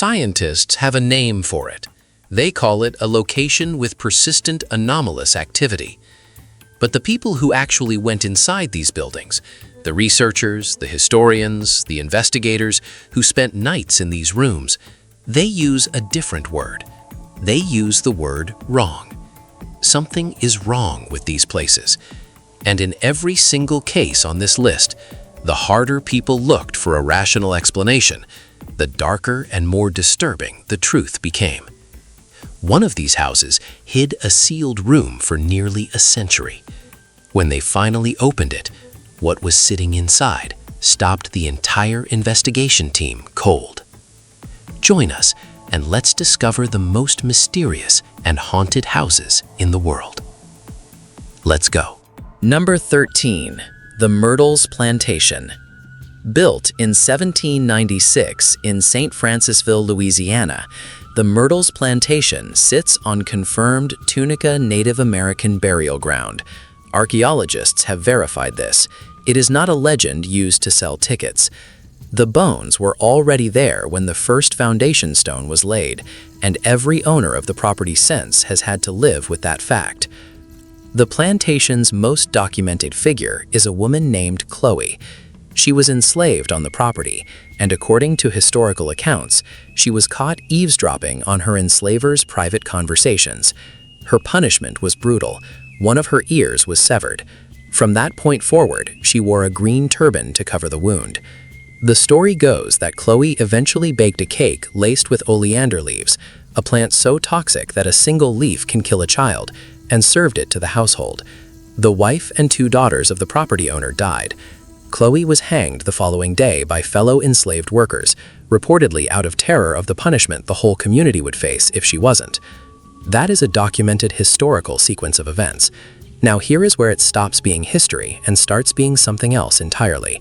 Scientists have a name for it. They call it a location with persistent anomalous activity. But the people who actually went inside these buildings, the researchers, the historians, the investigators who spent nights in these rooms, they use a different word. They use the word wrong. Something is wrong with these places. And in every single case on this list, the harder people looked for a rational explanation, the darker and more disturbing the truth became. One of these houses hid a sealed room for nearly a century. When they finally opened it, what was sitting inside stopped the entire investigation team cold. Join us and let's discover the most mysterious and haunted houses in the world. Let's go. Number 13. The Myrtles Plantation. Built in 1796 in St. Francisville, Louisiana, the Myrtles Plantation sits on confirmed Tunica Native American burial ground. Archaeologists have verified this. It is not a legend used to sell tickets. The bones were already there when the first foundation stone was laid, and every owner of the property since has had to live with that fact. The plantation's most documented figure is a woman named Chloe. She was enslaved on the property, and according to historical accounts, she was caught eavesdropping on her enslaver's private conversations. Her punishment was brutal. One of her ears was severed. From that point forward, she wore a green turban to cover the wound. The story goes that Chloe eventually baked a cake laced with oleander leaves, a plant so toxic that a single leaf can kill a child, and served it to the household. The wife and 2 daughters of the property owner died. Chloe was hanged the following day by fellow enslaved workers, reportedly out of terror of the punishment the whole community would face if she wasn't. That is a documented historical sequence of events. Now here is where it stops being history and starts being something else entirely.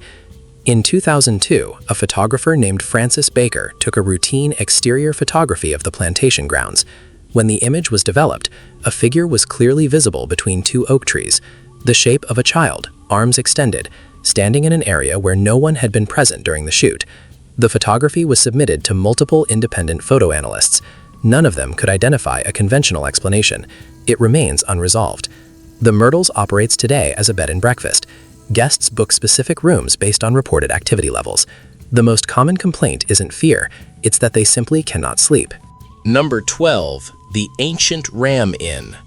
In 2002, a photographer named Francis Baker took a routine exterior photography of the plantation grounds. When the image was developed, a figure was clearly visible between 2 oak trees, the shape of a child, arms extended, standing in an area where no one had been present during the shoot. The photography was submitted to multiple independent photo analysts. None of them could identify a conventional explanation. It remains unresolved. The Myrtles operates today as a bed and breakfast. Guests book specific rooms based on reported activity levels. The most common complaint isn't fear, it's that they simply cannot sleep. Number 12. The Ancient Ram Inn.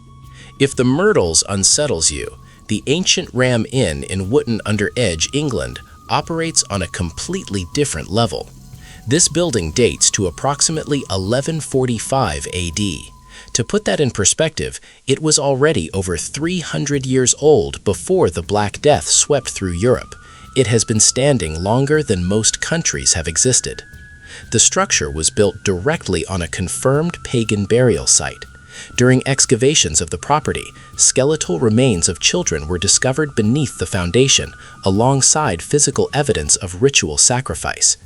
If the Myrtles unsettles you, the Ancient Ram Inn in Wootton-under-Edge, England, operates on a completely different level. This building dates to approximately 1145 AD. To put that in perspective, it was already over 300 years old before the Black Death swept through Europe. It has been standing longer than most countries have existed. The structure was built directly on a confirmed pagan burial site. During excavations of the property, skeletal remains of children were discovered beneath the foundation, alongside physical evidence of ritual sacrifice.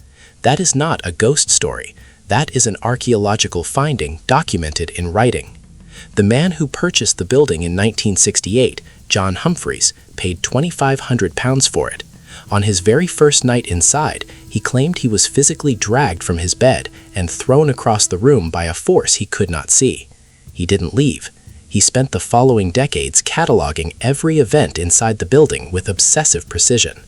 That is not a ghost story. That is an archaeological finding documented in writing. The man who purchased the building in 1968, John Humphreys, paid £2,500 for it. On his very first night inside, he claimed he was physically dragged from his bed and thrown across the room by a force he could not see. He didn't leave. He spent the following decades cataloging every event inside the building with obsessive precision.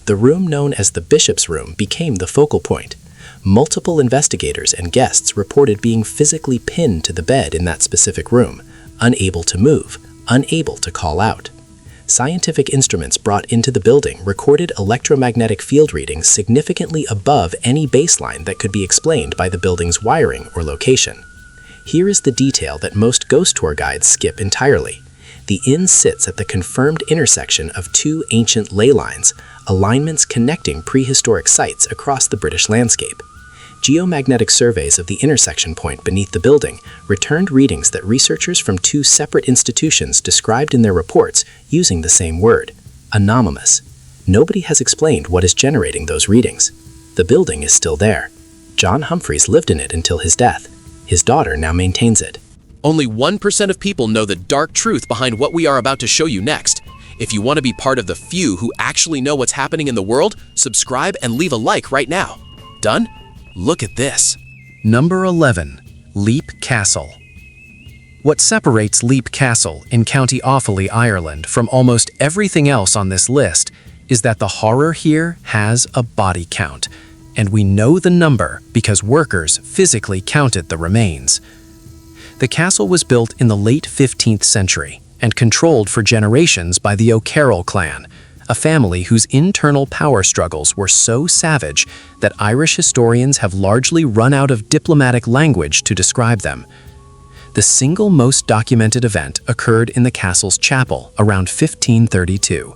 The room known as the Bishop's Room became the focal point. Multiple investigators and guests reported being physically pinned to the bed in that specific room, unable to move, unable to call out. Scientific instruments brought into the building recorded electromagnetic field readings significantly above any baseline that could be explained by the building's wiring or location. Here is the detail that most ghost tour guides skip entirely. The inn sits at the confirmed intersection of 2 ancient ley lines, alignments connecting prehistoric sites across the British landscape. Geomagnetic surveys of the intersection point beneath the building returned readings that researchers from 2 separate institutions described in their reports using the same word: anomalous. Nobody has explained what is generating those readings. The building is still there. John Humphreys lived in it until his death. His daughter now maintains it. Only 1% of people know the dark truth behind what we are about to show you next. If you want to be part of the few who actually know what's happening in the world, subscribe and leave a like right now. Done? Look at this. Number 11. Leap Castle. What separates Leap Castle in County Offaly, Ireland from almost everything else on this list is that the horror here has a body count, and we know the number because workers physically counted the remains. The castle was built in the late 15th century and controlled for generations by the O'Carroll clan, a family whose internal power struggles were so savage that Irish historians have largely run out of diplomatic language to describe them. The single most documented event occurred in the castle's chapel around 1532.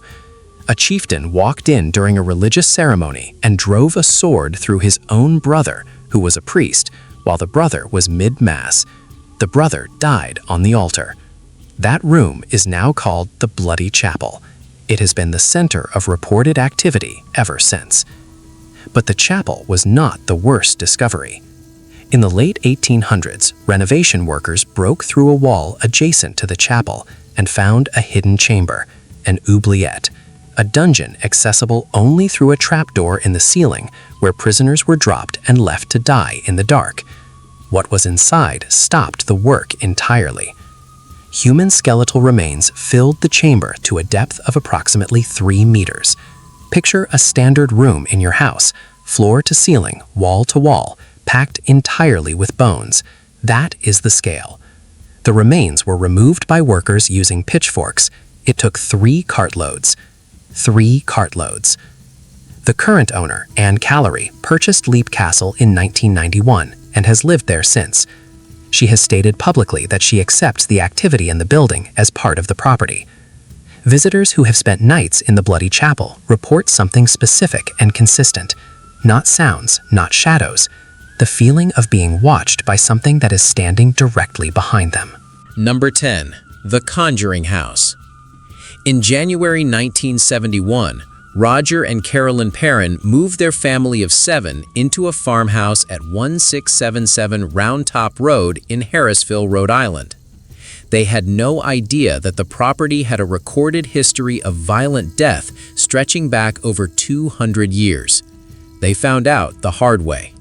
A chieftain walked in during a religious ceremony and drove a sword through his own brother, who was a priest, while the brother was mid-mass. The brother died on the altar. That room is now called the Bloody Chapel. It has been the center of reported activity ever since. But the chapel was not the worst discovery. In the late 1800s, renovation workers broke through a wall adjacent to the chapel and found a hidden chamber, an oubliette, a dungeon accessible only through a trapdoor in the ceiling where prisoners were dropped and left to die in the dark. What was inside stopped the work entirely. Human skeletal remains filled the chamber to a depth of approximately 3 meters. Picture a standard room in your house, floor to ceiling, wall to wall, packed entirely with bones. That is the scale. The remains were removed by workers using pitchforks. It took 3 cartloads. 3 cartloads. The current owner, Anne Callery, purchased Leap Castle in 1991 and has lived there since. She has stated publicly that she accepts the activity in the building as part of the property. Visitors who have spent nights in the Bloody Chapel report something specific and consistent. Not sounds, not shadows. The feeling of being watched by something that is standing directly behind them. Number 10. The Conjuring House. In January 1971, Roger and Carolyn Perrin moved their family of 7 into a farmhouse at 1677 Round Top Road in Harrisville, Rhode Island. They had no idea that the property had a recorded history of violent death stretching back over 200 years. They found out the hard way.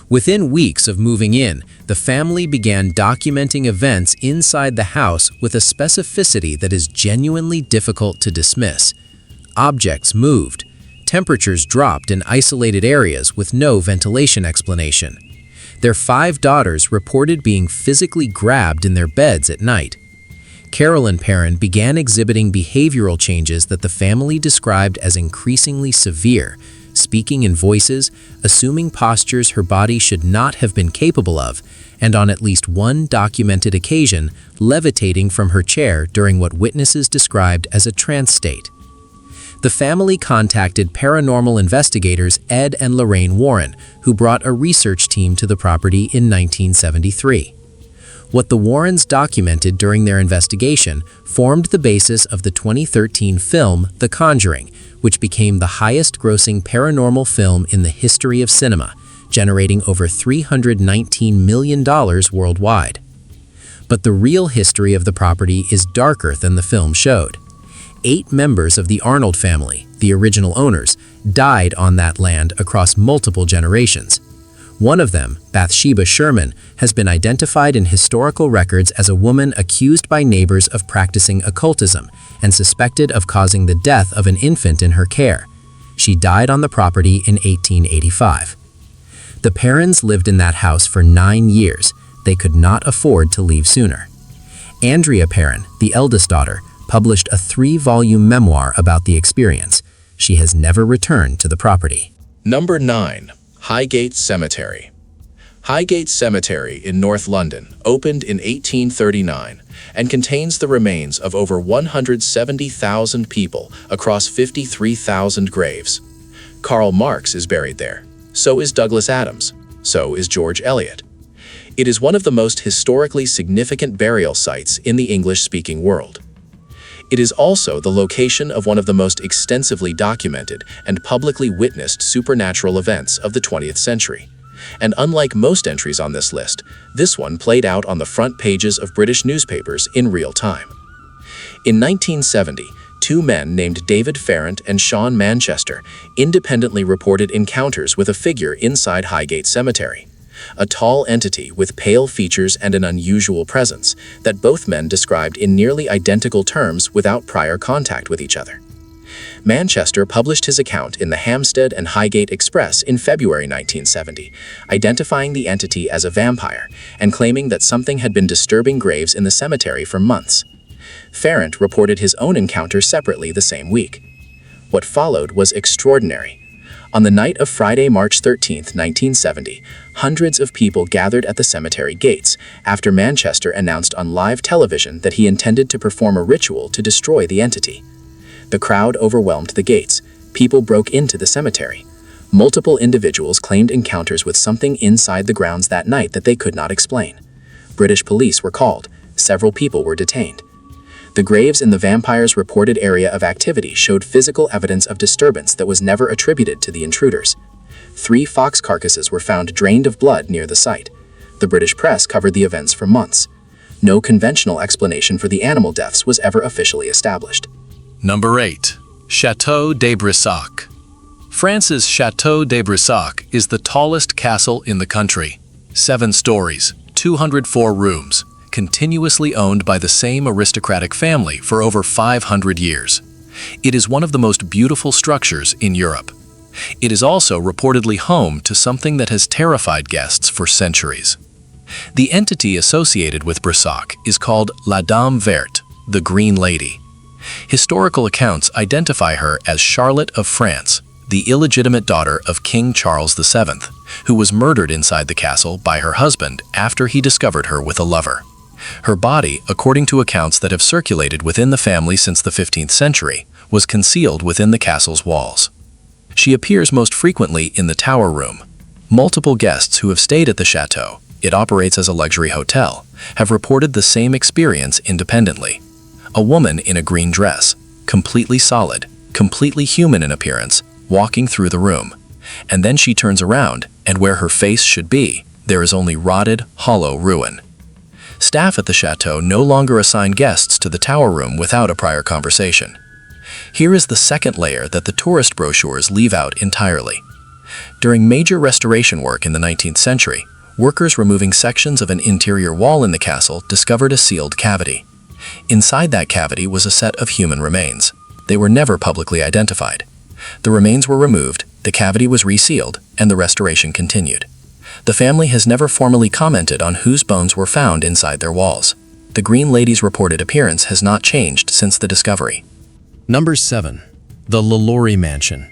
Within weeks of moving in, the family began documenting events inside the house with a specificity that is genuinely difficult to dismiss. Objects moved. Temperatures dropped in isolated areas with no ventilation explanation. Their 5 daughters reported being physically grabbed in their beds at night. Carolyn Perrin began exhibiting behavioral changes that the family described as increasingly severe, speaking in voices, assuming postures her body should not have been capable of, and on at least one documented occasion, levitating from her chair during what witnesses described as a trance state. The family contacted paranormal investigators Ed and Lorraine Warren, who brought a research team to the property in 1973. What the Warrens documented during their investigation formed the basis of the 2013 film The Conjuring, which became the highest-grossing paranormal film in the history of cinema, generating over $319 million worldwide. But the real history of the property is darker than the film showed. 8 members of the Arnold family, the original owners, died on that land across multiple generations. One of them, Bathsheba Sherman, has been identified in historical records as a woman accused by neighbors of practicing occultism and suspected of causing the death of an infant in her care. She died on the property in 1885. The Perrins lived in that house for 9 years. They could not afford to leave sooner. Andrea Perrin, the eldest daughter, published a 3-volume memoir about the experience. She has never returned to the property. Number 9. Highgate Cemetery. Highgate Cemetery in North London opened in 1839 and contains the remains of over 170,000 people across 53,000 graves. Karl Marx is buried there. So is Douglas Adams. So is George Eliot. It is one of the most historically significant burial sites in the English-speaking world. It is also the location of one of the most extensively documented and publicly witnessed supernatural events of the 20th century. And unlike most entries on this list, this one played out on the front pages of British newspapers in real time. In 1970, 2 men named David Farrant and Sean Manchester independently reported encounters with a figure inside Highgate Cemetery. a tall entity with pale features and an unusual presence that both men described in nearly identical terms without prior contact with each other. Manchester published his account in the Hampstead and Highgate Express in February 1970, identifying the entity as a vampire and claiming that something had been disturbing graves in the cemetery for months. Farrant reported his own encounter separately the same week. What followed was extraordinary. On the night of Friday, March 13, 1970, hundreds of people gathered at the cemetery gates after Manchester announced on live television that he intended to perform a ritual to destroy the entity. The crowd overwhelmed the gates. People broke into the cemetery. Multiple individuals claimed encounters with something inside the grounds that night that they could not explain. British police were called. Several people were detained. The graves in the vampire's reported area of activity showed physical evidence of disturbance that was never attributed to the intruders. 3 fox carcasses were found drained of blood near the site. The British press covered the events for months. No conventional explanation for the animal deaths was ever officially established. Number 8. Château de Brissac. France's Château de Brissac is the tallest castle in the country. 7 stories, 204 rooms, continuously owned by the same aristocratic family for over 500 years. It is one of the most beautiful structures in Europe. It is also reportedly home to something that has terrified guests for centuries. The entity associated with Brissac is called La Dame Verte, the Green Lady. Historical accounts identify her as Charlotte of France, the illegitimate daughter of King Charles VII, who was murdered inside the castle by her husband after he discovered her with a lover. Her body, according to accounts that have circulated within the family since the 15th century, was concealed within the castle's walls. She appears most frequently in the tower room. Multiple guests who have stayed at the chateau, it operates as a luxury hotel, have reported the same experience independently. A woman in a green dress, completely solid, completely human in appearance, walking through the room. And then she turns around, and where her face should be, there is only rotted, hollow ruin. Staff at the chateau no longer assign guests to the tower room without a prior conversation. Here is the second layer that the tourist brochures leave out entirely. During major restoration work in the 19th century, workers removing sections of an interior wall in the castle discovered a sealed cavity. Inside that cavity was a set of human remains. They were never publicly identified. The remains were removed, the cavity was resealed, and the restoration continued. The family has never formally commented on whose bones were found inside their walls. The Green Lady's reported appearance has not changed since the discovery. Number 7. The LaLaurie Mansion.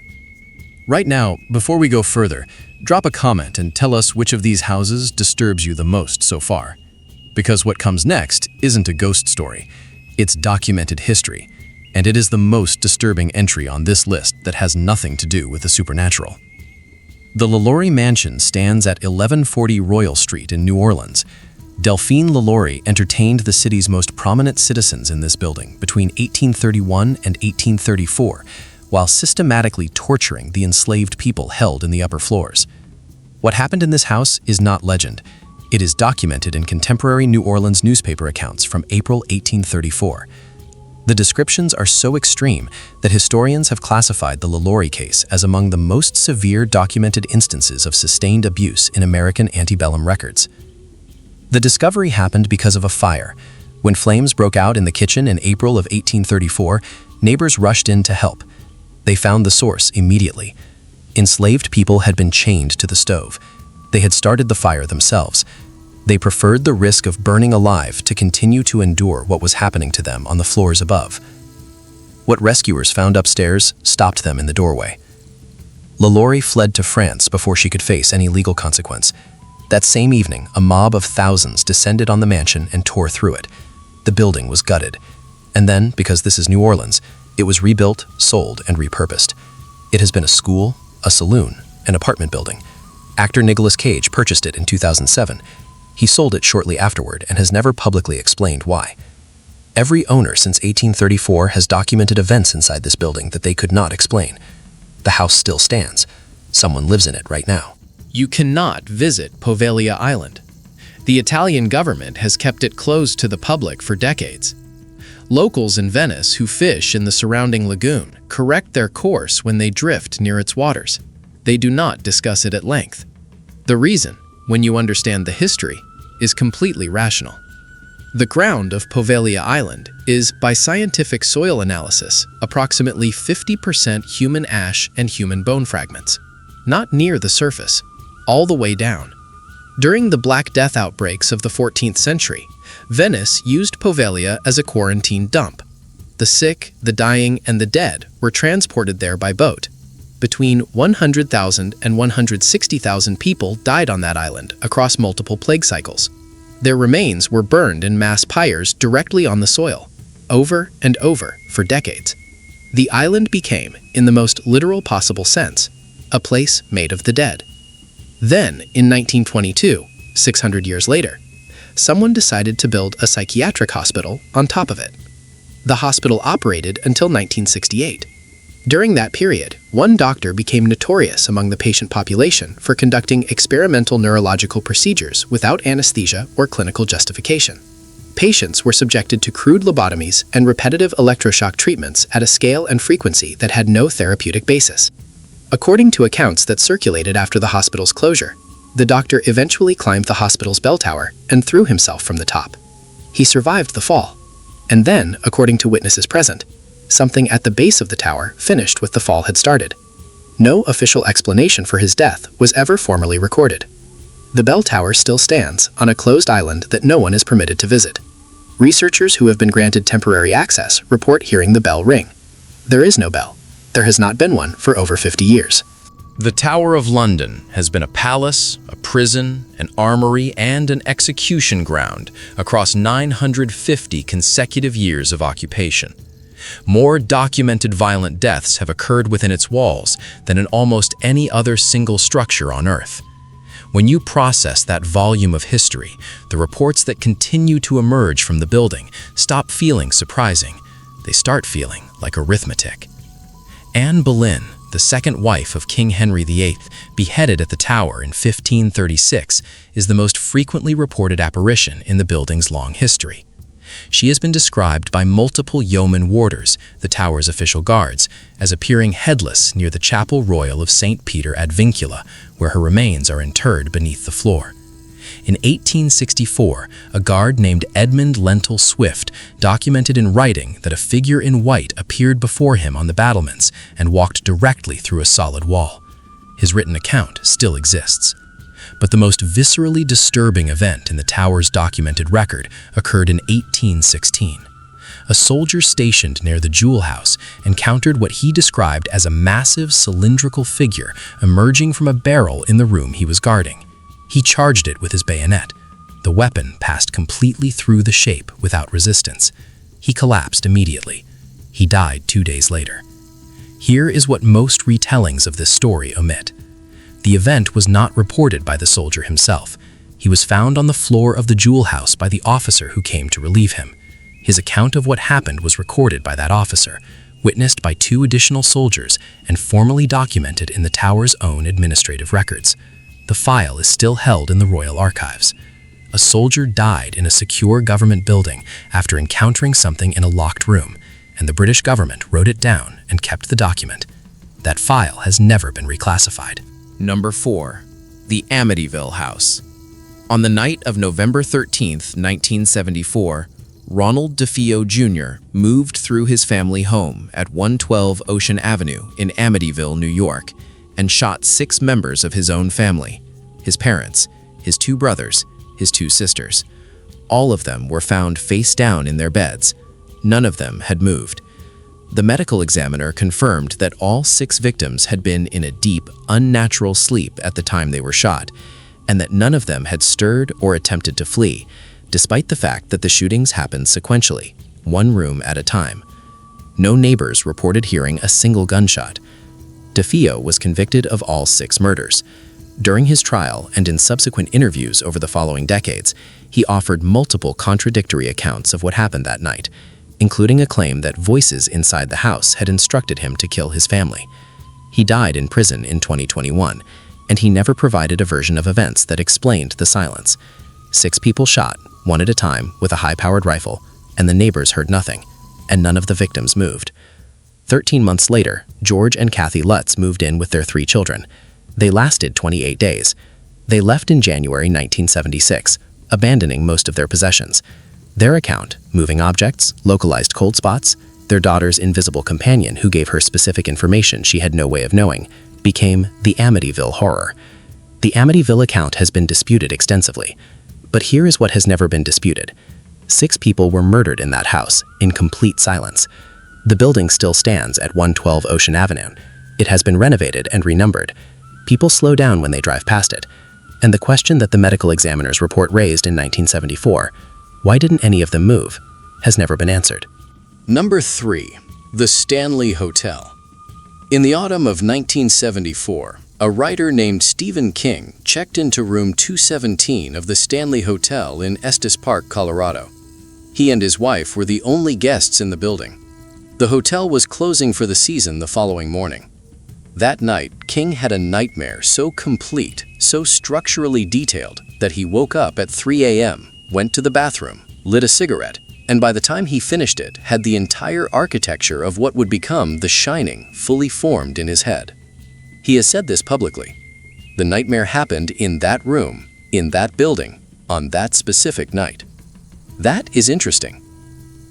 Right now, before we go further, drop a comment and tell us which of these houses disturbs you the most so far. Because what comes next isn't a ghost story, it's documented history, and it is the most disturbing entry on this list that has nothing to do with the supernatural. The LaLaurie Mansion stands at 1140 Royal Street in New Orleans. Delphine LaLaurie entertained the city's most prominent citizens in this building between 1831 and 1834, while systematically torturing the enslaved people held in the upper floors. What happened in this house is not legend. It is documented in contemporary New Orleans newspaper accounts from April 1834. The descriptions are so extreme that historians have classified the LaLaurie case as among the most severe documented instances of sustained abuse in American antebellum records. The discovery happened because of a fire. When flames broke out in the kitchen in April of 1834, neighbors rushed in to help. They found the source immediately. Enslaved people had been chained to the stove. They had started the fire themselves. They preferred the risk of burning alive to continue to endure what was happening to them on the floors above. What rescuers found upstairs stopped them in the doorway. LaLaurie fled to France before she could face any legal consequence. That same evening, a mob of thousands descended on the mansion and tore through it. The building was gutted. And then, because this is New Orleans, it was rebuilt, sold, and repurposed. It has been a school, a saloon, an apartment building. Actor Nicolas Cage purchased it in 2007. He sold it shortly afterward and has never publicly explained why. Every owner since 1834 has documented events inside this building that they could not explain. The house still stands. Someone lives in it right now. You cannot visit Poveglia Island. The Italian government has kept it closed to the public for decades. Locals in Venice who fish in the surrounding lagoon correct their course when they drift near its waters. They do not discuss it at length. The reason? when you understand the history, is completely rational. The ground of Poveglia Island is, by scientific soil analysis, approximately 50% human ash and human bone fragments, not near the surface, all the way down. During the Black Death outbreaks of the 14th century, Venice used Poveglia as a quarantine dump. The sick, the dying, and the dead were transported there by boat. Between 100,000 and 160,000 people died on that island across multiple plague cycles. Their remains were burned in mass pyres directly on the soil, over and over for decades. The island became, in the most literal possible sense, a place made of the dead. Then, in 1922, 600 years later, someone decided to build a psychiatric hospital on top of it. The hospital operated until 1968. During that period, one doctor became notorious among the patient population for conducting experimental neurological procedures without anesthesia or clinical justification. Patients were subjected to crude lobotomies and repetitive electroshock treatments at a scale and frequency that had no therapeutic basis. According to accounts that circulated after the hospital's closure, the doctor eventually climbed the hospital's bell tower and threw himself from the top. He survived the fall. And then, according to witnesses present, something at the base of the tower finished what the fall had started. No official explanation for his death was ever formally recorded. The bell tower still stands on a closed island that no one is permitted to visit. Researchers who have been granted temporary access report hearing the bell ring. There is no bell. There has not been one for over 50 years. The Tower of London has been a palace, a prison, an armory, and an execution ground across 950 consecutive years of occupation. More documented violent deaths have occurred within its walls than in almost any other single structure on Earth. When you process that volume of history, the reports that continue to emerge from the building stop feeling surprising. They start feeling like arithmetic. Anne Boleyn, the second wife of King Henry VIII, beheaded at the tower in 1536, is the most frequently reported apparition in the building's long history. She has been described by multiple yeoman warders, the tower's official guards, as appearing headless near the Chapel Royal of St. Peter ad Vincula, where her remains are interred beneath the floor. In 1864, a guard named Edmund Lentil Swift documented in writing that a figure in white appeared before him on the battlements and walked directly through a solid wall. His written account still exists. But the most viscerally disturbing event in the tower's documented record occurred in 1816. A soldier stationed near the Jewel House encountered what he described as a massive cylindrical figure emerging from a barrel in the room he was guarding. He charged it with his bayonet. The weapon passed completely through the shape without resistance. He collapsed immediately. He died 2 days later. Here is what most retellings of this story omit. The event was not reported by the soldier himself. He was found on the floor of the Jewel House by the officer who came to relieve him. His account of what happened was recorded by that officer, witnessed by 2 additional soldiers, and formally documented in the tower's own administrative records. The file is still held in the Royal Archives. A soldier died in a secure government building after encountering something in a locked room, and the British government wrote it down and kept the document. That file has never been reclassified. Number 4. The Amityville House. On the night of November 13, 1974, Ronald DeFeo Jr. moved through his family home at 112 Ocean Avenue in Amityville, New York, and shot 6 members of his own family, his parents, his 2 brothers, his 2 sisters. All of them were found face down in their beds. None of them had moved. The medical examiner confirmed that all 6 victims had been in a deep, unnatural sleep at the time they were shot, and that none of them had stirred or attempted to flee, despite the fact that the shootings happened sequentially, 1 room at a time. No neighbors reported hearing a single gunshot. DeFeo was convicted of all 6 murders. During his trial and in subsequent interviews over the following decades, he offered multiple contradictory accounts of what happened that night, including a claim that voices inside the house had instructed him to kill his family. He died in prison in 2021, and he never provided a version of events that explained the silence. 6 people shot, 1 at a time, with a high-powered rifle, and the neighbors heard nothing, and none of the victims moved. 13 months later, George and Kathy Lutz moved in with their 3 children. They lasted 28 days. They left in January 1976, abandoning most of their possessions. Their account, moving objects, localized cold spots, their daughter's invisible companion who gave her specific information she had no way of knowing, became the Amityville Horror. The Amityville account has been disputed extensively, but here is what has never been disputed. 6 people were murdered in that house, in complete silence. The building still stands at 112 Ocean Avenue. It has been renovated and renumbered. People slow down when they drive past it. And the question that the medical examiner's report raised in 1974, why didn't any of them move, has never been answered. Number 3. The Stanley Hotel. In the autumn of 1974, a writer named Stephen King checked into room 217 of the Stanley Hotel in Estes Park, Colorado. He and his wife were the only guests in the building. The hotel was closing for the season the following morning. That night, King had a nightmare so complete, so structurally detailed, that he woke up at 3 a.m., went to the bathroom, lit a cigarette, and by the time he finished it, had the entire architecture of what would become The Shining fully formed in his head. He has said this publicly. The nightmare happened in that room, in that building, on that specific night. That is interesting.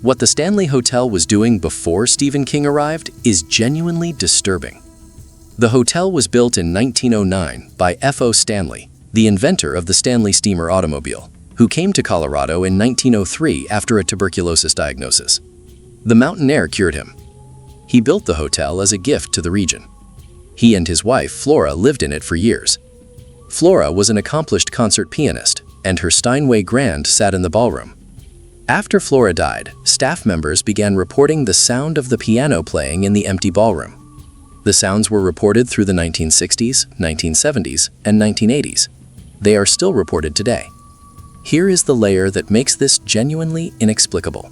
What the Stanley Hotel was doing before Stephen King arrived is genuinely disturbing. The hotel was built in 1909 by F.O. Stanley, the inventor of the Stanley Steamer automobile, who came to Colorado in 1903 after a tuberculosis diagnosis. The mountain air cured him. He built the hotel as a gift to the region. He and his wife, Flora, lived in it for years. Flora was an accomplished concert pianist, and her Steinway Grand sat in the ballroom. After Flora died, staff members began reporting the sound of the piano playing in the empty ballroom. The sounds were reported through the 1960s, 1970s, and 1980s. They are still reported today. Here is the layer that makes this genuinely inexplicable.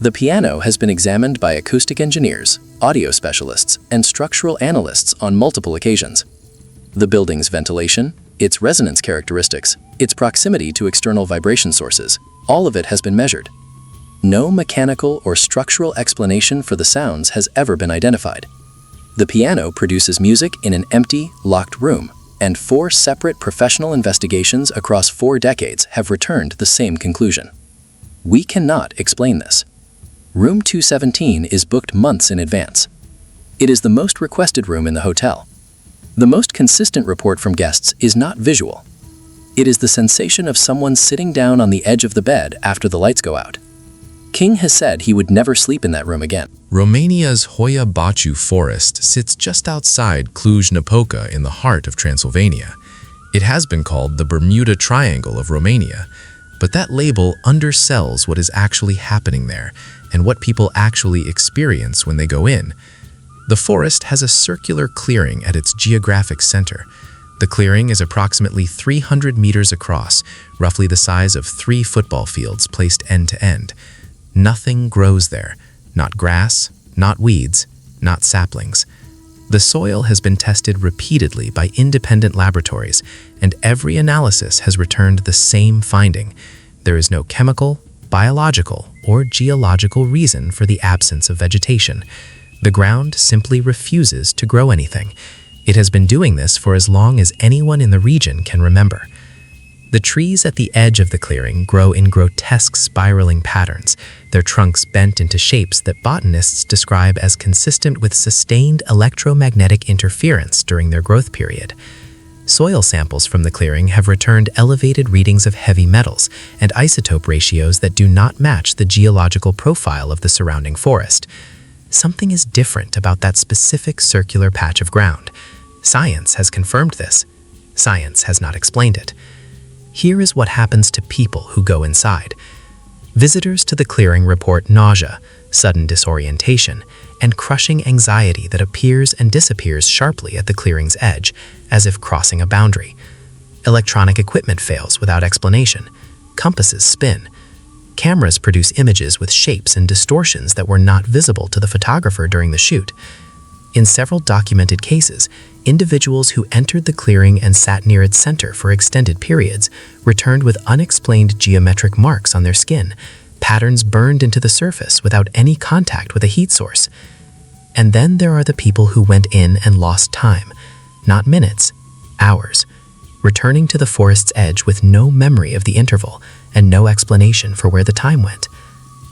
The piano has been examined by acoustic engineers, audio specialists, and structural analysts on multiple occasions. The building's ventilation, its resonance characteristics, its proximity to external vibration sources, all of it has been measured. No mechanical or structural explanation for the sounds has ever been identified. The piano produces music in an empty, locked room, and 4 separate professional investigations across 4 decades have returned the same conclusion. We cannot explain this. Room 217 is booked months in advance. It is the most requested room in the hotel. The most consistent report from guests is not visual. It is the sensation of someone sitting down on the edge of the bed after the lights go out. King has said he would never sleep in that room again. Romania's Hoia Baciu forest sits just outside Cluj-Napoca in the heart of Transylvania. It has been called the Bermuda Triangle of Romania, but that label undersells what is actually happening there and what people actually experience when they go in. The forest has a circular clearing at its geographic center. The clearing is approximately 300 meters across, roughly the size of 3 football fields placed end to end. Nothing grows there, not grass, not weeds, not saplings. The soil has been tested repeatedly by independent laboratories, and every analysis has returned the same finding. There is no chemical, biological, or geological reason for the absence of vegetation. The ground simply refuses to grow anything. It has been doing this for as long as anyone in the region can remember. The trees at the edge of the clearing grow in grotesque spiraling patterns, their trunks bent into shapes that botanists describe as consistent with sustained electromagnetic interference during their growth period. Soil samples from the clearing have returned elevated readings of heavy metals and isotope ratios that do not match the geological profile of the surrounding forest. Something is different about that specific circular patch of ground. Science has confirmed this. Science has not explained it. Here is what happens to people who go inside. Visitors to the clearing report nausea, sudden disorientation, and crushing anxiety that appears and disappears sharply at the clearing's edge, as if crossing a boundary. Electronic equipment fails without explanation. Compasses spin. Cameras produce images with shapes and distortions that were not visible to the photographer during the shoot. In several documented cases, individuals who entered the clearing and sat near its center for extended periods returned with unexplained geometric marks on their skin, patterns burned into the surface without any contact with a heat source. And then there are the people who went in and lost time, not minutes, hours. returning to the forest's edge with no memory of the interval and no explanation for where the time went.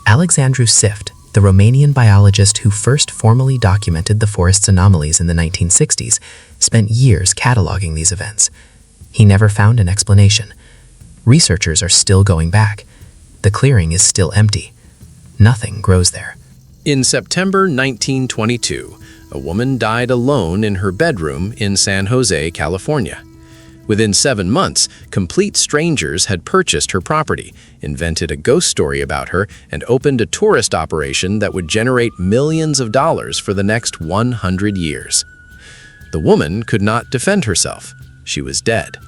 Alexandru Sift, the Romanian biologist who first formally documented the forest's anomalies in the 1960s, spent years cataloging these events. He never found an explanation. Researchers are still going back. The clearing is still empty. Nothing grows there. In September 1922, a woman died alone in her bedroom in San Jose, California. Within 7 months, complete strangers had purchased her property, invented a ghost story about her, and opened a tourist operation that would generate millions of dollars for the next 100 years. The woman could not defend herself. She was dead.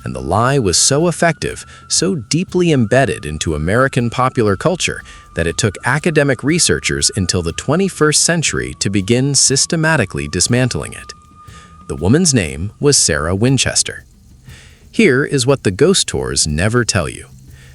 And the lie was so effective, so deeply embedded into American popular culture, that it took academic researchers until the 21st century to begin systematically dismantling it. The woman's name was Sarah Winchester. Here is what the ghost tours never tell you.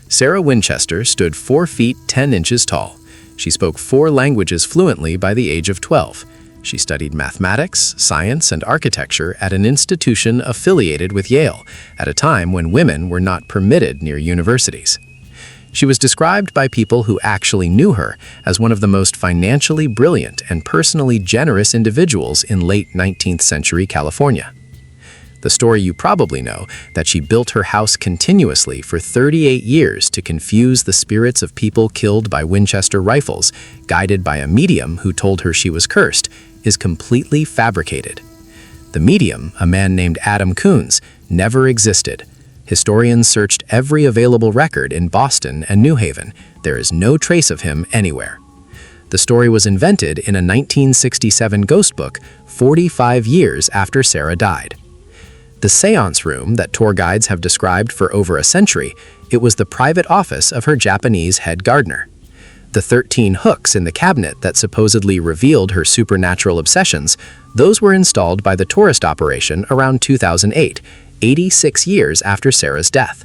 Sarah Winchester stood 4 feet 10 inches tall. She spoke 4 languages fluently by the age of 12. She studied mathematics, science, and architecture at an institution affiliated with Yale, at a time when women were not permitted near universities. She was described by people who actually knew her as one of the most financially brilliant and personally generous individuals in late 19th century California. The story you probably know, that she built her house continuously for 38 years to confuse the spirits of people killed by Winchester rifles, guided by a medium who told her she was cursed, is completely fabricated. The medium, a man named Adam Coons, never existed. Historians searched every available record in Boston and New Haven. There is no trace of him anywhere. The story was invented in a 1967 ghost book, 45 years after Sarah died. The seance room that tour guides have described for over a century, it was the private office of her Japanese head gardener. The 13 hooks in the cabinet that supposedly revealed her supernatural obsessions, those were installed by the tourist operation around 2008, 86 years after Sarah's death.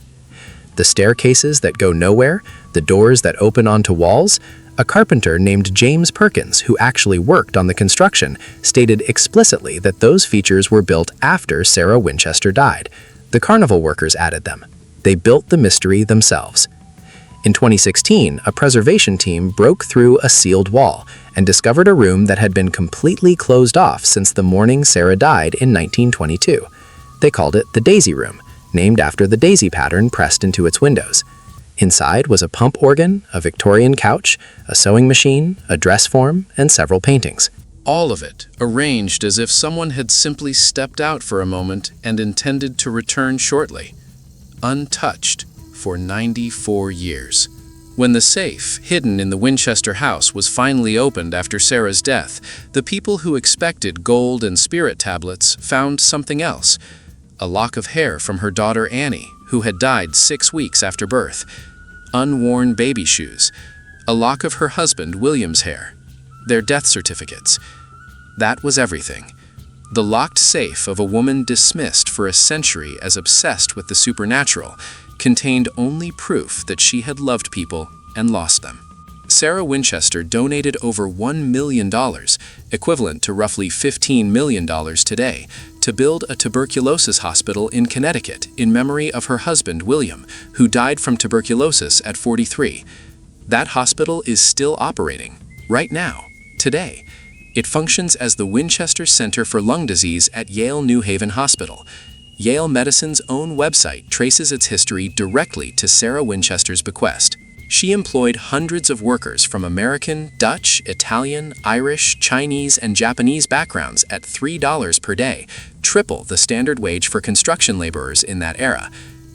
The staircases that go nowhere, the doors that open onto walls, a carpenter named James Perkins, who actually worked on the construction, stated explicitly that those features were built after Sarah Winchester died. The carnival workers added them. They built the mystery themselves. In 2016, a preservation team broke through a sealed wall and discovered a room that had been completely closed off since the morning Sarah died in 1922. They called it the Daisy Room, named after the daisy pattern pressed into its windows. Inside was a pump organ, a Victorian couch, a sewing machine, a dress form, and several paintings. All of it arranged as if someone had simply stepped out for a moment and intended to return shortly, untouched for 94 years. When the safe, hidden in the Winchester house, was finally opened after Sarah's death, the people who expected gold and spirit tablets found something else. A lock of hair from her daughter Annie, who had died 6 weeks after birth. Unworn baby shoes. A lock of her husband William's hair. Their death certificates. That was everything. The locked safe of a woman dismissed for a century as obsessed with the supernatural contained only proof that she had loved people and lost them. Sarah Winchester donated over $1 million, equivalent to roughly $15 million today, to build a tuberculosis hospital in Connecticut in memory of her husband William, who died from tuberculosis at 43. That hospital is still operating, right now, today. It functions as the Winchester Center for Lung Disease at Yale New Haven Hospital. Yale Medicine's own website traces its history directly to Sarah Winchester's bequest. She employed hundreds of workers from American, Dutch, Italian, Irish, Chinese, and Japanese backgrounds at $3 per day, triple the standard wage for construction laborers in that era.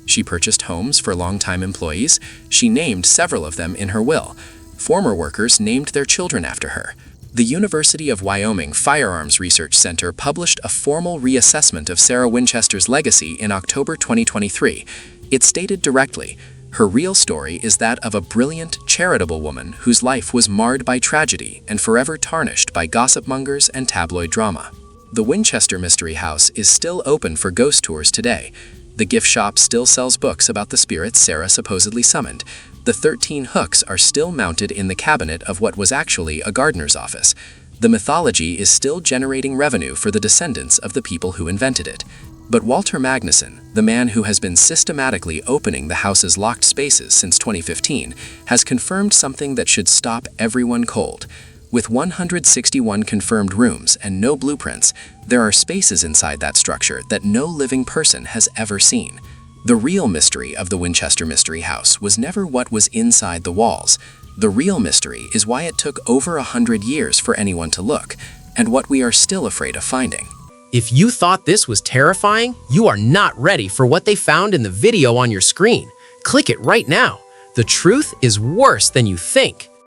She purchased homes for longtime employees. She named several of them in her will. Former workers named their children after her. The University of Wyoming Firearms Research Center published a formal reassessment of Sarah Winchester's legacy in October 2023. It stated directly, her real story is that of a brilliant, charitable woman whose life was marred by tragedy and forever tarnished by gossip mongers and tabloid drama. The Winchester Mystery House is still open for ghost tours today. The gift shop still sells books about the spirits Sarah supposedly summoned. The 13 hooks are still mounted in the cabinet of what was actually a gardener's office. The mythology is still generating revenue for the descendants of the people who invented it. But Walter Magnuson, the man who has been systematically opening the house's locked spaces since 2015, has confirmed something that should stop everyone cold. With 161 confirmed rooms and no blueprints, there are spaces inside that structure that no living person has ever seen. The real mystery of the Winchester Mystery House was never what was inside the walls. The real mystery is why it took over 100 years for anyone to look, and what we are still afraid of finding. If you thought this was terrifying, you are not ready for what they found in the video on your screen. Click it right now. The truth is worse than you think.